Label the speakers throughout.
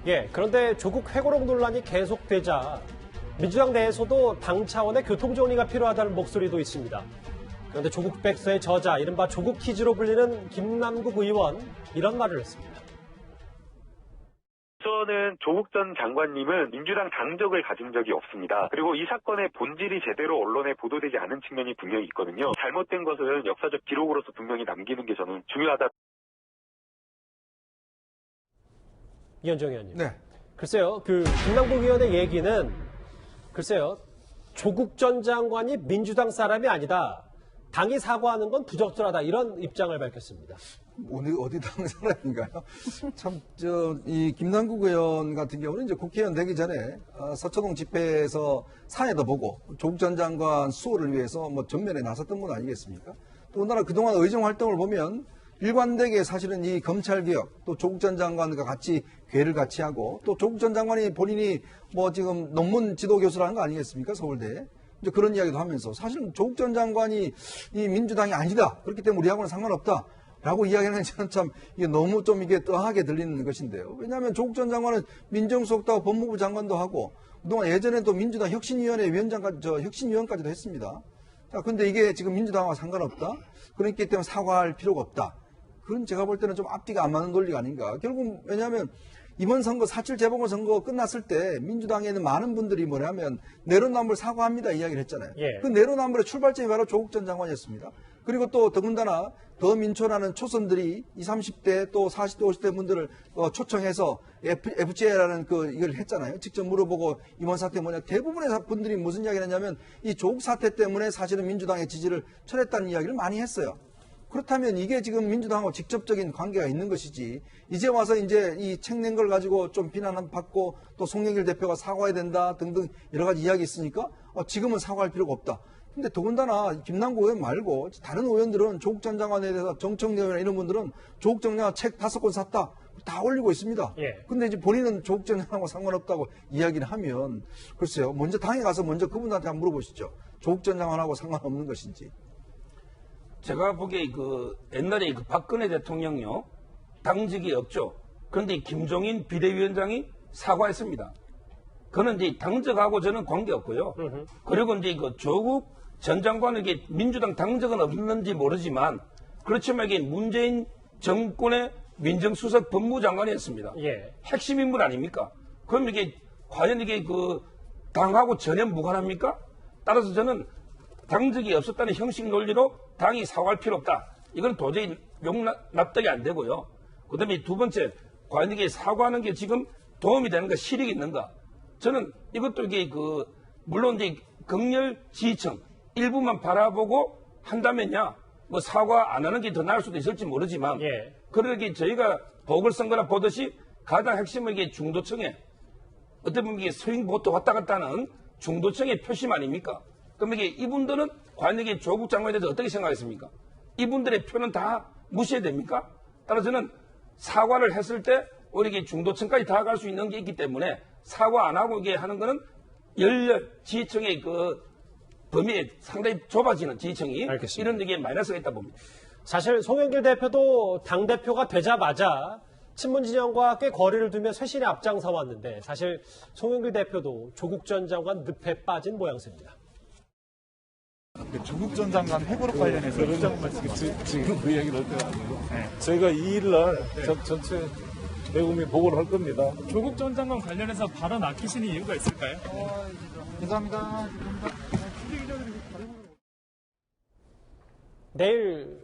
Speaker 1: 예, 그런데 조국 회고록 논란이 계속되자 민주당 내에서도 당 차원의 교통정리가 필요하다는 목소리도 있습니다. 그런데 조국 백서의 저자, 이른바 조국 퀴즈로 불리는 김남국 의원, 이런 말을 했습니다.
Speaker 2: 저는 조국 전 장관님은 민주당 당적을 가진 적이 없습니다. 그리고 이 사건의 본질이 제대로 언론에 보도되지 않은 측면이 분명히 있거든요. 잘못된 것은 역사적 기록으로서 분명히 남기는 게 저는 중요하다.
Speaker 1: 이현정 의원님.
Speaker 3: 네.
Speaker 1: 글쎄요, 김남국 의원의 얘기는, 글쎄요, 조국 전 장관이 민주당 사람이 아니다. 당이 사과하는 건 부적절하다. 이런 입장을 밝혔습니다.
Speaker 3: 어디 당 사람인가요? 참, 이 김남국 의원 같은 경우는 이제 국회의원 되기 전에 서초동 집회에서 사회도 보고 조국 전 장관 수호를 위해서 뭐 전면에 나섰던 분 아니겠습니까? 더군다나 그동안 의정 활동을 보면 일관되게 사실은 이 검찰개혁, 또 조국 전 장관과 같이 괴를 같이 하고, 또 조국 전 장관이 본인이 뭐 지금 논문 지도 교수라는 거 아니겠습니까? 서울대에. 이제 그런 이야기도 하면서 사실은 조국 전 장관이 이 민주당이 아니다. 그렇기 때문에 우리하고는 상관없다. 라고 이야기하는 저는 참 이게 너무 좀 이게 떠하게 들리는 것인데요. 왜냐하면 조국 전 장관은 민정수석도 하고 법무부 장관도 하고 그동안 예전에 또 민주당 혁신위원회 혁신위원까지도 했습니다. 자, 근데 이게 지금 민주당과 상관없다. 그렇기 때문에 사과할 필요가 없다. 그건 제가 볼 때는 좀 앞뒤가 안 맞는 논리가 아닌가. 결국 왜냐하면 이번 선거 4.7 재보궐선거 끝났을 때 민주당에 있는 많은 분들이 뭐냐면 내로남불 사과합니다 이야기를 했잖아요.
Speaker 1: 예.
Speaker 3: 그 내로남불의 출발점이 바로 조국 전 장관이었습니다. 그리고 또 더군다나 더민초라는 초선들이 20, 30대 또 40대, 50대 분들을 초청해서 FGA라는 이걸 했잖아요. 직접 물어보고 이번 사태 뭐냐. 대부분의 분들이 무슨 이야기를 했냐면 이 조국 사태 때문에 사실은 민주당의 지지를 철회했다는 이야기를 많이 했어요. 그렇다면 이게 지금 민주당하고 직접적인 관계가 있는 것이지 이제 와서 이제 이 책 낸 걸 가지고 좀 비난받고 또 송영길 대표가 사과해야 된다 등등 여러 가지 이야기 있으니까 지금은 사과할 필요가 없다. 근데 더군다나 김남국 의원 말고 다른 의원들은 조국 전 장관에 대해서 정청래 의원이나 이런 분들은 조국 전 장관 책 5권 샀다. 다 올리고 있습니다.
Speaker 1: 예.
Speaker 3: 근데 이제 본인은 조국 전 장관하고 상관없다고 이야기를 하면 글쎄요. 먼저 당에 가서 먼저 그분한테 한번 물어보시죠. 조국 전 장관하고 상관없는 것인지.
Speaker 4: 제가 보기에 옛날에 박근혜 대통령요, 당직이 없죠. 그런데 김종인 비대위원장이 사과했습니다. 그는 이제 당적하고 저는 관계없고요. 그리고 이제 조국 전 장관에게 민주당 당적은 없는지 모르지만, 그렇지만 이게 문재인 정권의 민정수석 법무장관이었습니다.
Speaker 1: 예.
Speaker 4: 핵심 인물 아닙니까? 그럼 이게 과연 이게 당하고 전혀 무관합니까? 따라서 저는 당적이 없었다는 형식 논리로 당이 사과할 필요 없다. 이건 도저히 납득이 안 되고요. 그 다음에 두 번째, 과연 이게 사과하는 게 지금 도움이 되는가, 실익이 있는가? 저는 이것도 이게 물론 이제 극렬 지지층 일부만 바라보고 한다면야 뭐 사과 안 하는 게 더 나을 수도 있을지 모르지만,
Speaker 1: 예.
Speaker 4: 그러게 저희가 보궐선거나 보듯이 가장 핵심은 이게 중도층에 어떻게 보면 이게 스윙보트 왔다 갔다 하는 중도층의 표심 아닙니까? 그럼 이게 이분들은 과연 이게 조국 장관에 대해서 어떻게 생각했습니까? 이분들의 표는 다 무시해야 됩니까? 따라서 저는 사과를 했을 때 우리 이게 중도층까지 다가갈 수 있는 게 있기 때문에 사과 안 하고 이게 하는 거는 열렬 지지층의 범위에 상당히 좁아지는 지지층이
Speaker 1: 알겠습니다.
Speaker 4: 이런 얘기에 마이너스가 있다 봅니다.
Speaker 1: 사실 송영길 대표도 당대표가 되자마자 친문 진영과 꽤 거리를 두며 쇄신에 앞장서 왔는데 사실 송영길 대표도 조국 전 장관 늪에 빠진 모양새입니다.
Speaker 5: 조국 전 장관 회고록 관련해서 입장 말씀하세요.
Speaker 6: 지금 그 얘기를 할 때가 아니고 저희가 2일날 전체 대국민 보고를 할 겁니다.
Speaker 5: 조국 전 장관 관련해서 발언 아끼시는 이유가 있을까요? 죄송합니다.
Speaker 1: 내일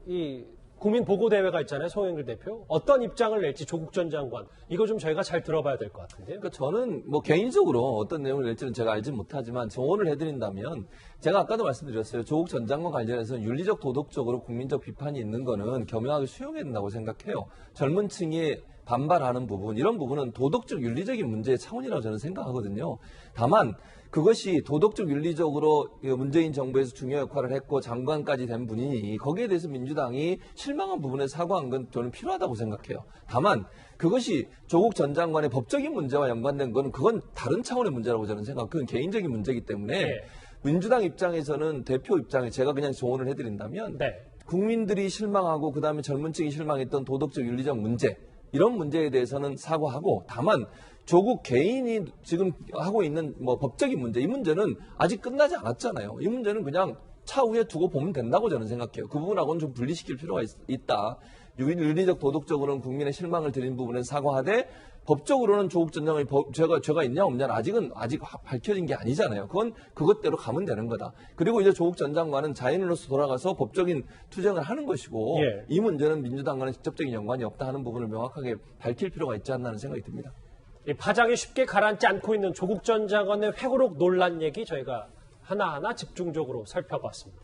Speaker 1: 이 국민 보고 대회가 있잖아요. 송영길 대표. 어떤 입장을 낼지 조국 전 장관. 이거 좀 저희가 잘 들어봐야 될 것 같은데요.
Speaker 7: 그러니까 저는 뭐 개인적으로 어떤 내용을 낼지는 제가 알지 못하지만 조언을 해드린다면 제가 아까도 말씀드렸어요. 조국 전 장관 관련해서는 윤리적 도덕적으로 국민적 비판이 있는 거는 겸허하게 수용해야 된다고 생각해요. 젊은 층이 반발하는 부분, 이런 부분은 도덕적 윤리적인 문제의 차원이라고 저는 생각하거든요. 다만 그것이 도덕적 윤리적으로 문재인 정부에서 중요한 역할을 했고 장관까지 된 분이니 거기에 대해서 민주당이 실망한 부분에 사과한 건 저는 필요하다고 생각해요. 다만 그것이 조국 전 장관의 법적인 문제와 연관된 건 그건 다른 차원의 문제라고 저는 생각해요. 그건 개인적인 문제이기 때문에
Speaker 1: 네.
Speaker 7: 민주당 입장에서는 대표 입장에 제가 그냥 조언을 해드린다면
Speaker 1: 네.
Speaker 7: 국민들이 실망하고 그다음에 젊은 층이 실망했던 도덕적 윤리적 문제 이런 문제에 대해서는 사과하고 다만 조국 개인이 지금 하고 있는 뭐 법적인 문제, 이 문제는 아직 끝나지 않았잖아요. 이 문제는 그냥 차후에 두고 보면 된다고 저는 생각해요. 그 부분하고는 좀 분리시킬 필요가 있다. 윤리적 도덕적으로는 국민의 실망을 드린 부분은 사과하되 법적으로는 조국 전 장관이 죄가 있냐 없냐는 아직 밝혀진 게 아니잖아요. 그건 그것대로 가면 되는 거다. 그리고 이제 조국 전 장관은 자연인으로서 돌아가서 법적인 투쟁을 하는 것이고
Speaker 1: 예.
Speaker 7: 이 문제는 민주당과는 직접적인 연관이 없다 하는 부분을 명확하게 밝힐 필요가 있지 않나 하는 생각이 듭니다.
Speaker 1: 이 파장이 쉽게 가라앉지 않고 있는 조국 전 장관의 회고록 논란 얘기 저희가 하나하나 집중적으로 살펴봤습니다.